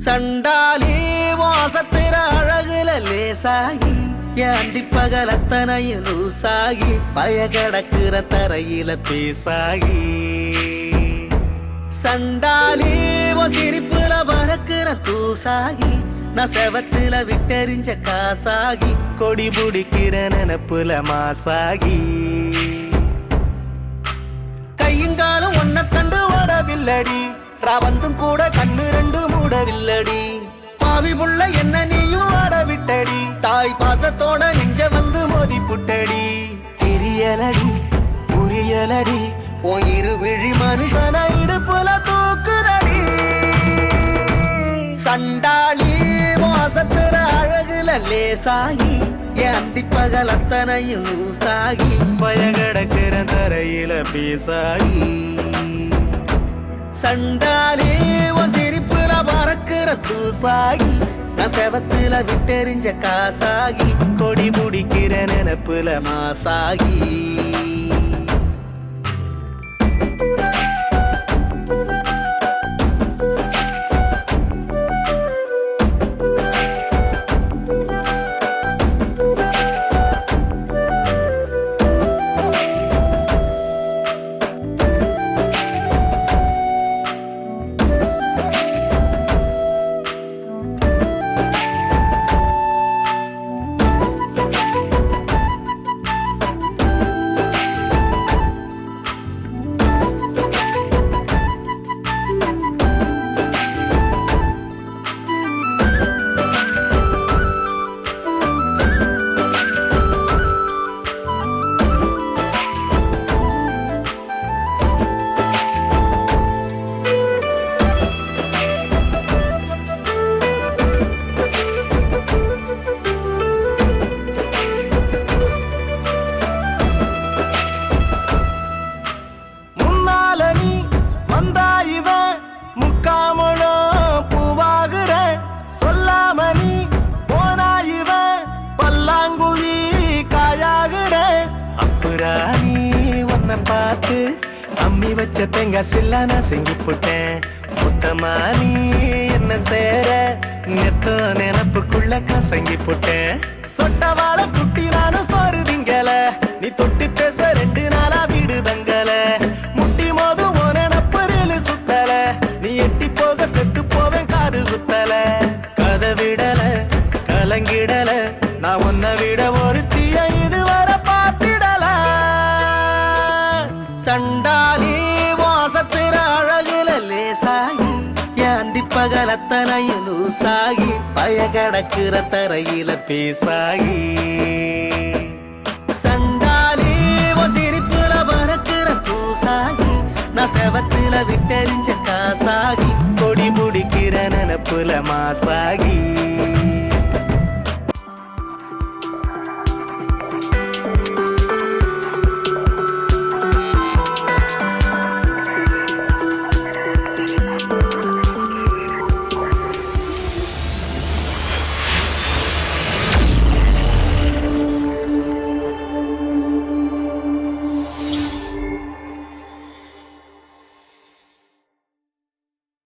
சண்டாலி வாசத்திர அழகுல லேசாகி ஏந்தி பகலத்தனையும் லூசாகி பயகடக்குற தரையில பேசாகி சண்டாலி சிரிப்புல பறக்குற தூசாகி நான் செவத்துல விட்டெறிஞ்ச காசாகி கொடி புடிக்கிற நினப்புல மாசாகி கையுங்காலும் ஒன்ன கண்டு ஓடவில்லடி ராவந்தும் கூட கண்ணு ரெண்டு மூடவில்லடி பாவி புள்ள என்ன நீயும் ஆடவிட்டடி தாய் பாசத்தோட நெஞ்ச வந்து மோதி புட்டடி தெரியலடி புரியலடி உன் இரு விழி மனுஷன இடுப்புல தூக்குதடி சண்டாளி வாசத்துற அழகுல லேசாகி ஏந்தி பகல் அத்தனையும் லூசாகி பயகடக்கிற தரையில பேசாகி சண்டாலி சிரிப்புல பறக்குற தூசாகி நான் செவத்துல விட்டெறிஞ்ச காசாகி கொடி முடிக்கிற நினப்புல மாசாகி பார்த்து அம்மி வச்ச தேங்காய் சில்லா நான் செஞ்சு போட்டேன் மொத்தமா நீ என்ன சேர நெத்த நினப்புக்குள்ள கசங்கி போட்டேன் சொட்டவாழ குட்டி நானும் சோறு திங்கல நீ தொட்டு பேச 2 நாளா வீடு தங்கல முட்டி மோது நினப்பரில் சுத்தல நீ எட்டி போக செத்து போவேன் காது குத்தல கதை விடல கலங்கிடல நான் உன்னை விட ஒரு தீய இதுவரை பார்த்திடல சண்டாலி வாசத்திர அழகுல லேசாகி ஏந்தி பகலத்தனையும் லூசாகி பயகடக்குற தரையில பேசாகி சண்டாலி சிரிப்புல பறக்குற தூசாகி நான் செவத்துல விட்டெறிஞ்ச காசாகி கொடி முடிக்கிற நினப்புல மாசாகி